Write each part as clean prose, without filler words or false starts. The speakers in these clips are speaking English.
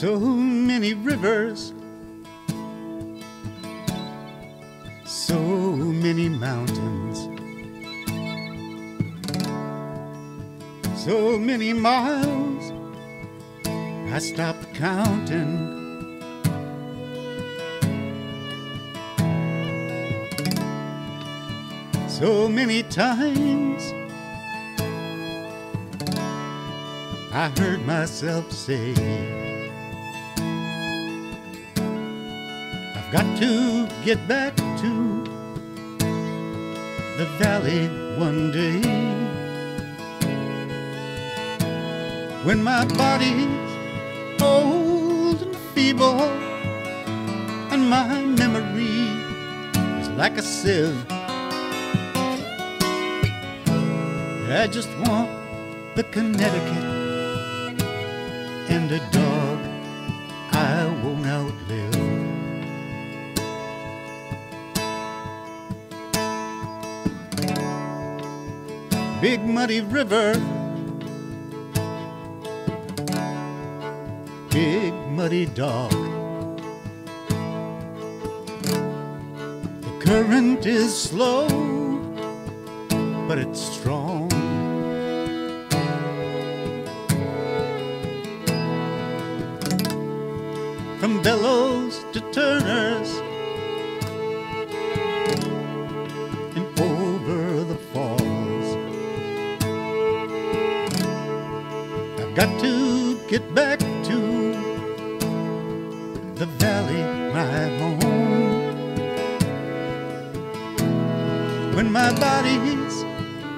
So many rivers, so many mountains, so many miles, I stopped counting. So many times I heard myself say, I've got to get back to the valley one day, when my body's old and feeble and my memory is like a sieve. I just want the Connecticut and a dog I won't outlive. Big muddy river, big muddy dog. The current is slow, but it's strong. From bellows to turners and over the falls, I've got to get back to the valley, my home, when my body's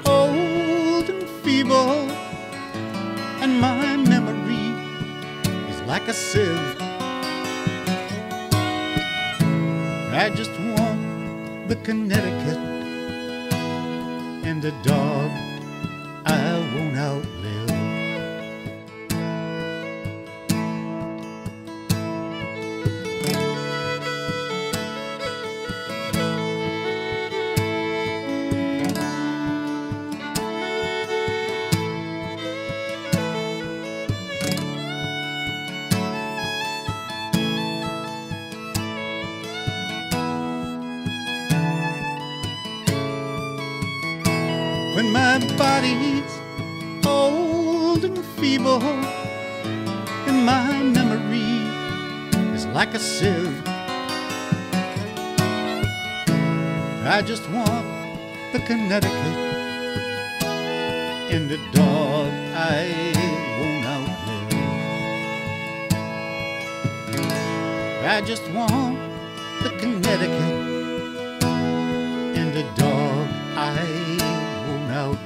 old and feeble and my memory is like a sieve. I just want the Connecticut and a dog I won't outlive. When my body's old and feeble and my memory is like a sieve, I just want the Connecticut and a dog I won't outlive. I just want the Connecticut and a dog I won't outlive.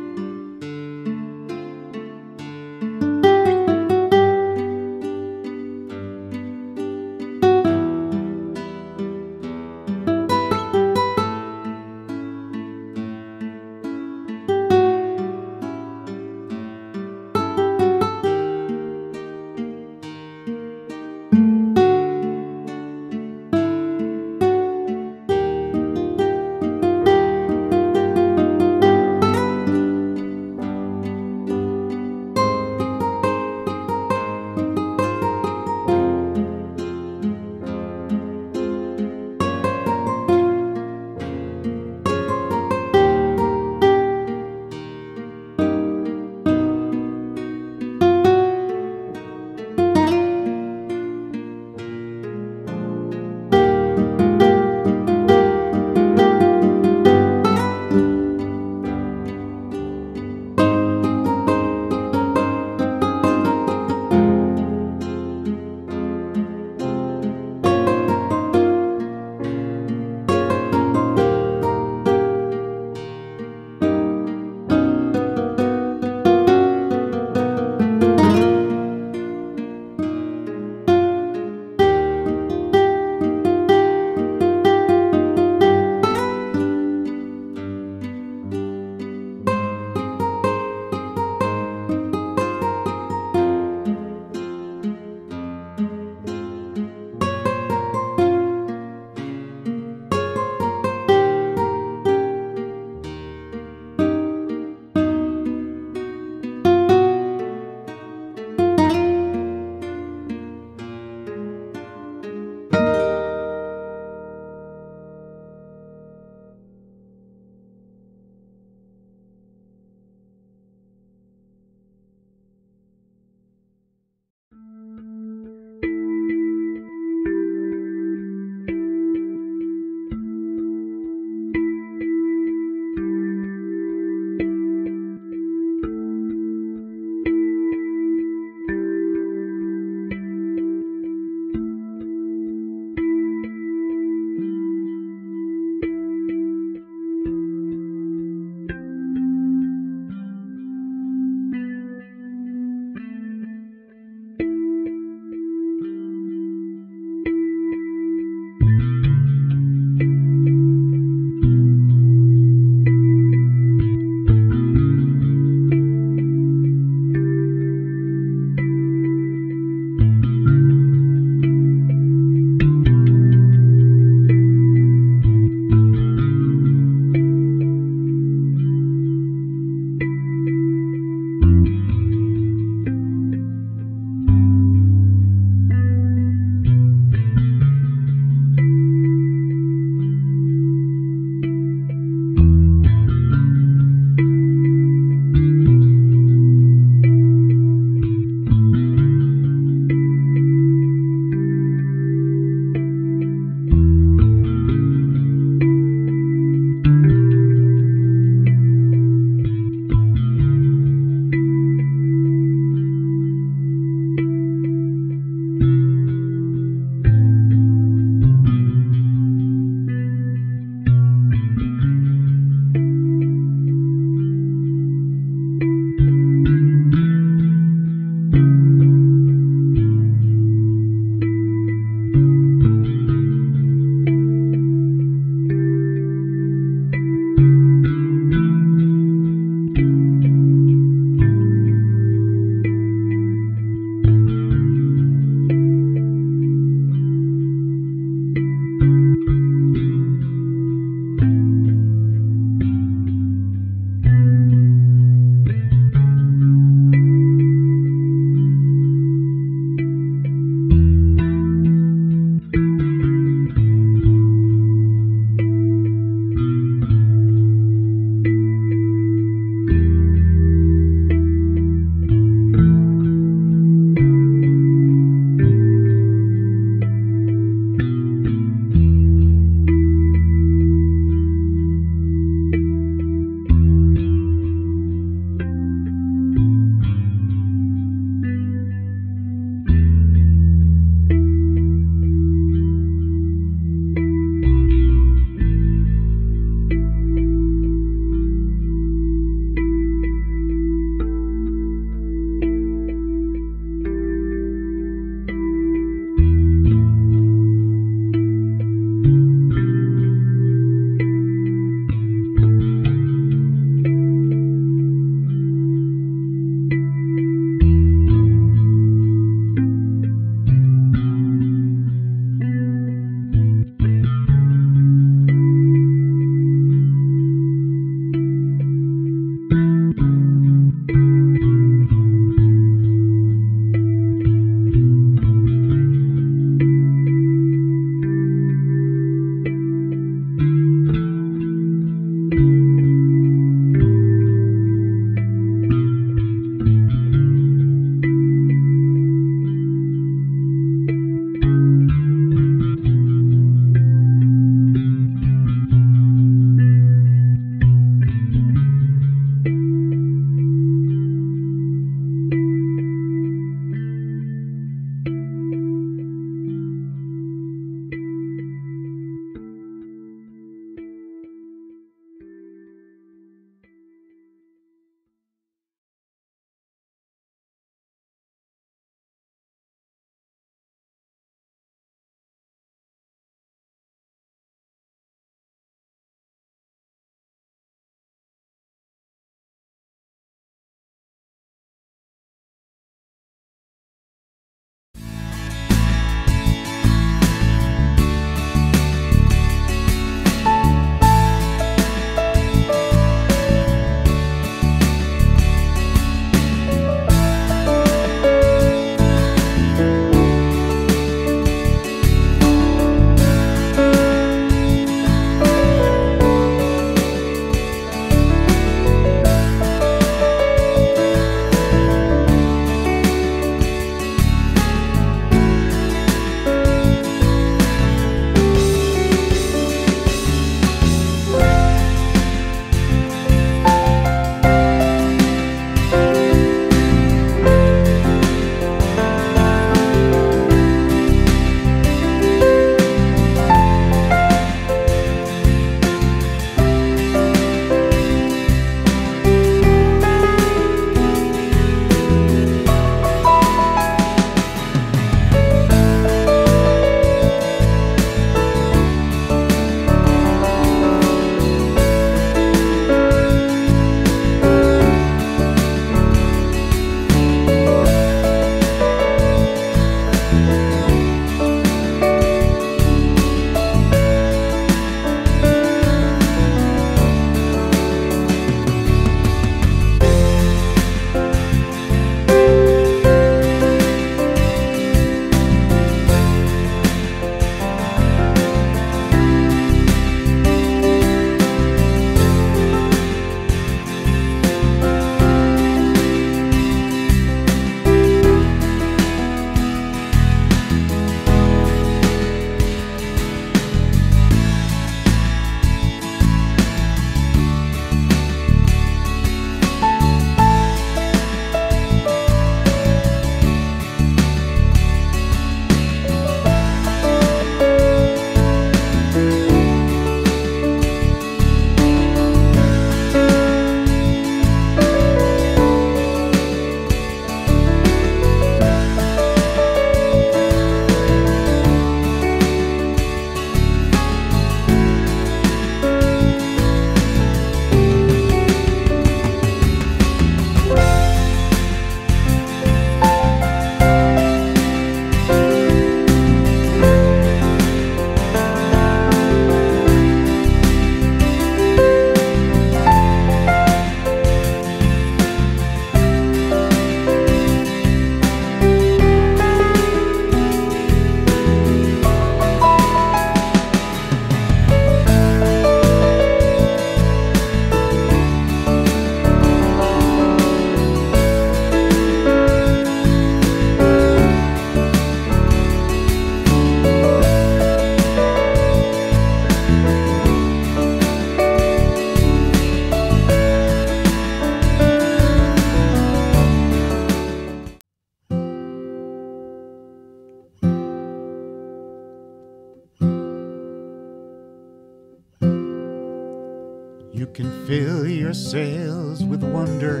You can fill your sails with wonder.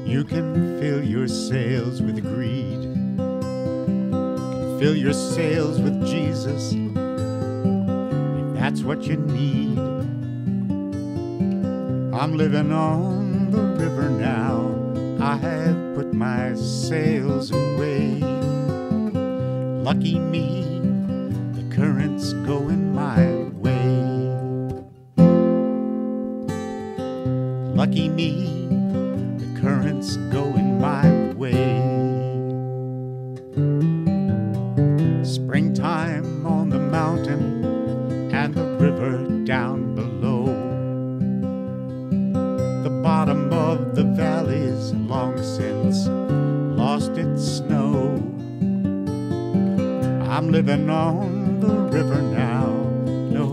You can fill your sails with greed. Fill your sails with Jesus, if that's what you need. I'm living on the river now. I have put my sails away. Lucky me, the current's going my way. Lucky me, the current's going my way. Springtime on the mountain and the river down below. The bottom of the valley's long since lost its snow. I'm living on the river now, no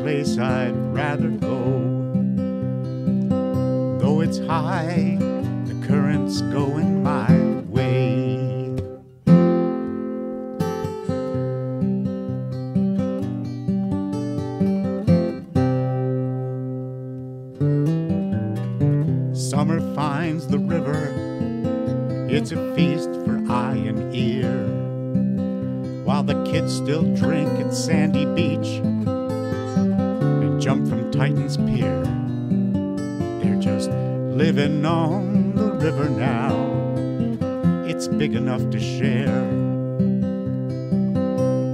place I'd rather go. Though it's high, the current's going my way. Summer finds the river, it's a feast for eye and ear. While the kids still drink at Sandy Beach and jump from Titan's Pier, they're just living on the river now. It's big enough to share.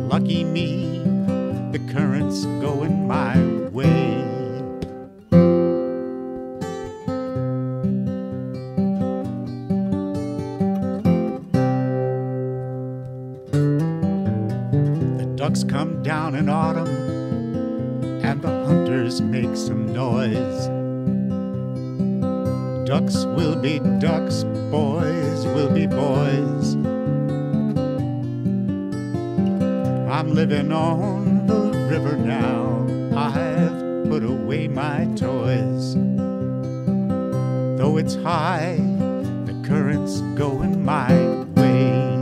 Lucky me, the current's going my way. Ducks come down in autumn and the hunters make some noise. Ducks will be ducks, boys will be boys. I'm living on the river now. I've put away my toys. Though it's high, the current's going my way.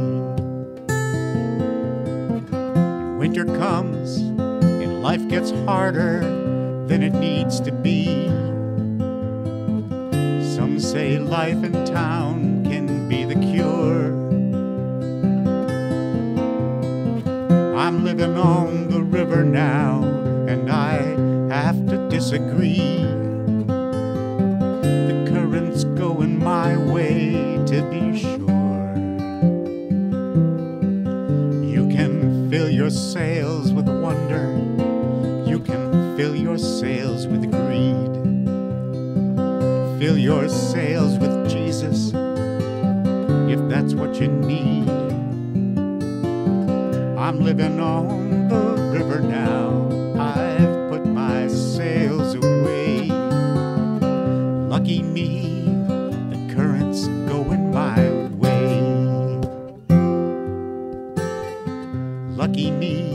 Winter comes and life gets harder than it needs to be. Some say life in town can be the cure. I'm living on the river now, and I have to disagree. The current's going my way, to be sure. Fill your sails with wonder. You can fill your sails with greed. Fill your sails with Jesus, if that's what you need. I'm living on the river now. I've put my sails away. Lucky me, the current's going my way. Lucky me,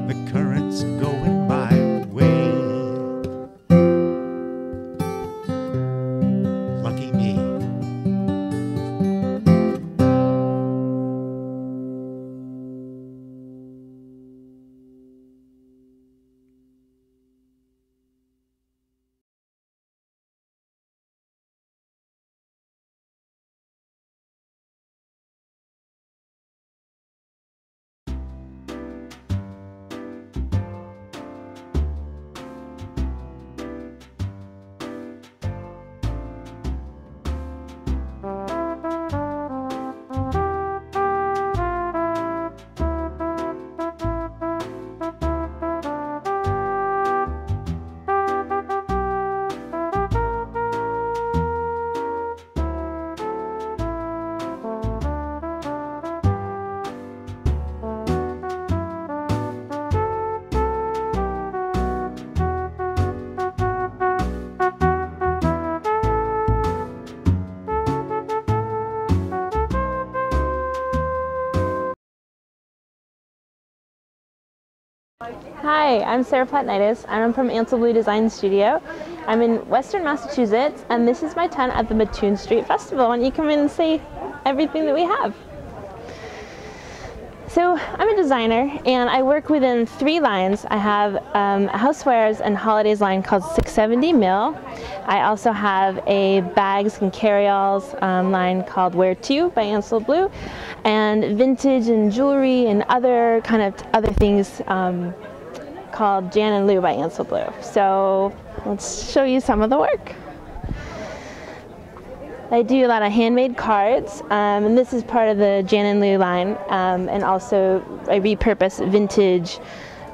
the current's going my way. Lucky me. Hi, I'm Sarah Platnitis, and I'm from Ansel Blue Design Studio. I'm in Western Massachusetts, and this is my tent at the Mattoon Street Festival, and you come in and see everything that we have. So I'm a designer and I work within 3 lines. I have a housewares and holidays line called 670 Mill. I also have a bags and carry-alls line called Wear 2 by Ansel Blue, and vintage and jewelry and other things called Jan and Lou by Ansel Blue. So let's show you some of the work. I do a lot of handmade cards, and this is part of the Jan and Lou line, and also I repurpose vintage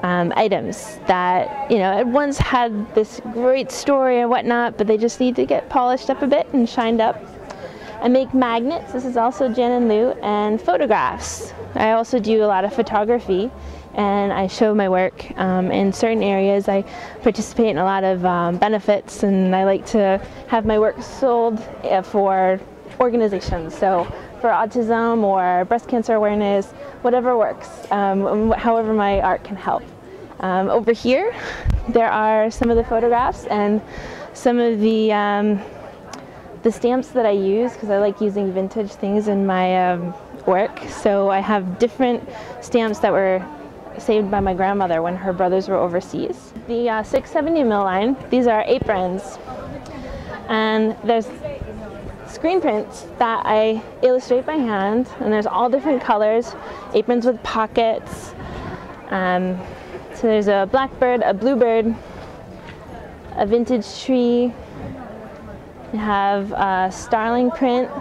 items that, you know, it once had this great story and whatnot, but they just need to get polished up a bit and shined up. I make magnets, this is also Jan and Lou, and photographs. I also do a lot of photography, and I show my work in certain areas. I participate in a lot of benefits, and I like to have my work sold for organizations. So for autism or breast cancer awareness, whatever works, however my art can help. Over here, there are some of the photographs and some of the stamps that I use, because I like using vintage things in my work. So I have different stamps that were saved by my grandmother when her brothers were overseas. The 670 Mill line, these are aprons, and there's screen prints that I illustrate by hand, and there's all different colors, aprons with pockets. So there's a blackbird, a bluebird, a vintage tree. We have a starling print,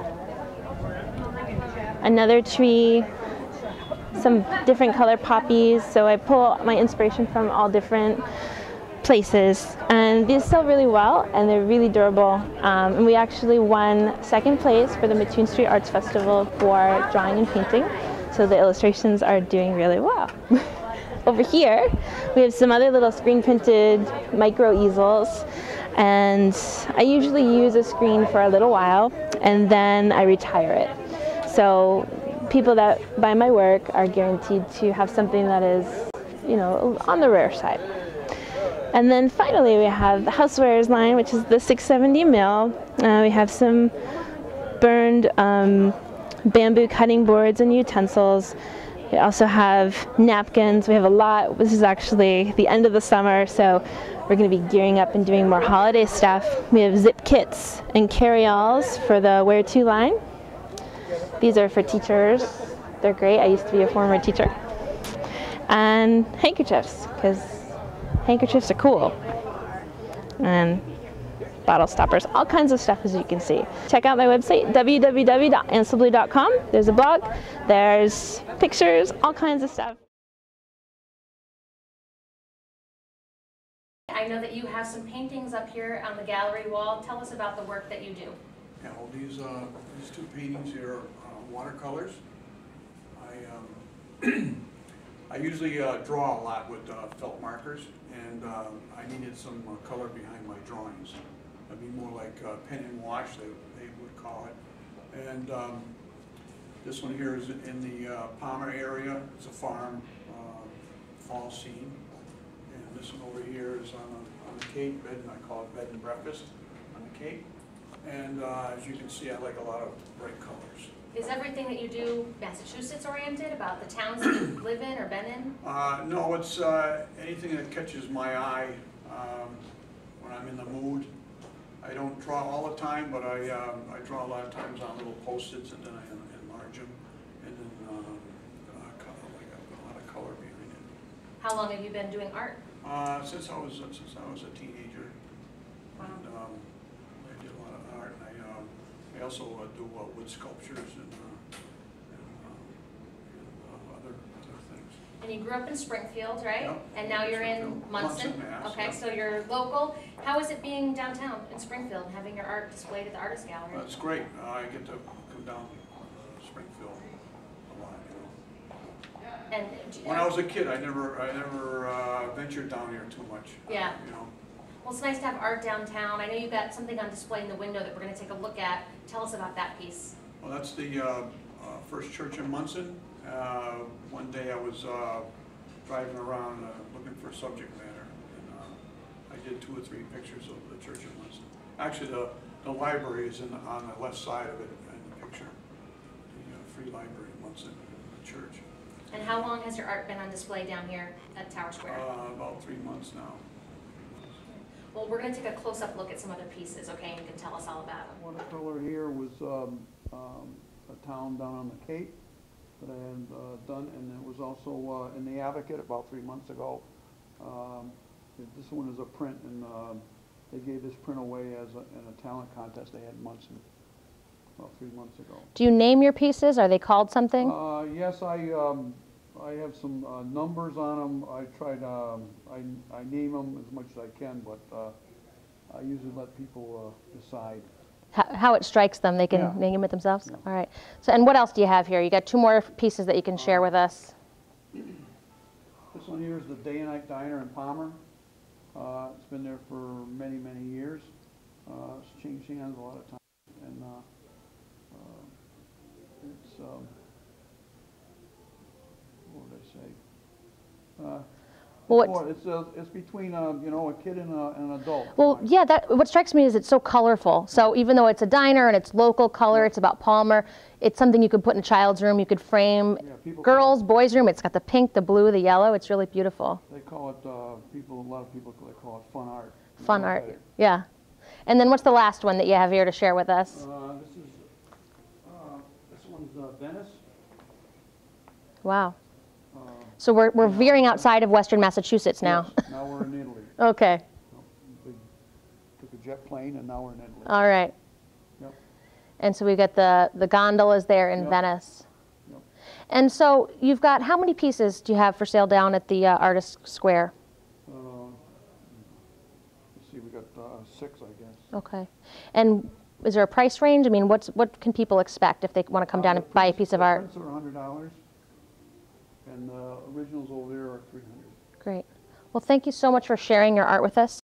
another tree, some different color poppies. So I pull my inspiration from all different places, and these sell really well and they're really durable. And we actually won 2nd place for the Mattoon Street Arts Festival for drawing and painting, so the illustrations are doing really well. Over here we have some other little screen printed micro easels, and I usually use a screen for a little while and then I retire it. So people that buy my work are guaranteed to have something that is, you know, on the rare side. And then finally we have the housewares line, which is the 670 Mill. We have some burned bamboo cutting boards and utensils. We also have napkins. We have a lot. This is actually the end of the summer, so we're going to be gearing up and doing more holiday stuff. We have zip kits and carry-alls for the Wear 2 line. These are for teachers. They're great. I used to be a former teacher. And handkerchiefs, because handkerchiefs are cool. And bottle stoppers, all kinds of stuff, as you can see. Check out my website, www.anselblue.com. There's a blog, there's pictures, all kinds of stuff. I know that you have some paintings up here on the gallery wall. Tell us about the work that you do. Yeah, well, these 2 paintings here are watercolors. I usually draw a lot with felt markers, and I needed some color behind my drawings. It'd be more like pen and wash, they would call it. And this one here is in the Palmer area. It's a farm fall scene. And this one over here is on the Cape, bed, and I call it bed and breakfast on the Cape. And as you can see, I like a lot of bright colors. Is everything that you do Massachusetts oriented, about the towns that you live in or been in? No, it's anything that catches my eye when I'm in the mood. I don't draw all the time, but I draw a lot of times on little Post-its, and then I enlarge them, and then like a lot of color behind it. How long have you been doing art? Since I was a teenager. Wow. And I did a lot of art, and I also do wood sculptures and other things. And you grew up in Springfield, right? Yep. And now you're in Munson? Mass. Okay, Yep. So you're local. How is it being downtown in Springfield and having your art displayed at the Artist Gallery? It's great. I get to come down to Springfield a lot, you know. And when I was a kid, I never ventured down here too much. Yeah. You know. Well, it's nice to have art downtown. I know you've got something on display in the window that we're going to take a look at. Tell us about that piece. Well, that's the first church in Munson. One day I was driving around looking for subject matter, and I did 2 or 3 pictures of the church in Munson. Actually, the library is on the left side of it in the picture. The Free Library in Munson, the church. And how long has your art been on display down here at Tower Square? About 3 months now. Well, we're going to take a close-up look at some other pieces, okay, and you can tell us all about them. Watercolor here was a town down on the Cape that I had done, and it was also in the Advocate about 3 months ago. This one is a print, and they gave this print away as in a talent contest they had about 3 months ago. Do you name your pieces? Are they called something? Yes, I have some numbers on them. I try to, I name them as much as I can, but I usually let people decide. How it strikes them, they can name it themselves? Yeah. All right. So, and what else do you have here? You got 2 more pieces that you can share with us. This one here is the Day and Night Diner in Palmer. It's been there for many, many years. It's changed hands a lot of times. And it's, what would I say? Well, it's between you know, a kid and an adult. Well, yeah. What strikes me is it's so colorful. So even though it's a diner and it's local color, it's about Palmer. It's something you could put in a child's room. You could frame girls, boys' room. It's got the pink, the blue, the yellow. It's really beautiful. They call it a lot of people they call it fun art. Fun art. Yeah. And then what's the last one that you have here to share with us? This one's Venice. Wow. So we're veering outside of Western Massachusetts now. Yes, now we're in Italy. Okay. Took a jet plane and now we're in Italy. All right. Yep. And so we got the gondolas there in Venice. Yep. And so you've got, how many pieces do you have for sale down at the Artist Square? Let's see, we got 6, I guess. Okay. And is there a price range? I mean, what can people expect if they want to come down and buy a piece of art? The prints are $100. And the originals over there are $300. Great. Well, thank you so much for sharing your art with us.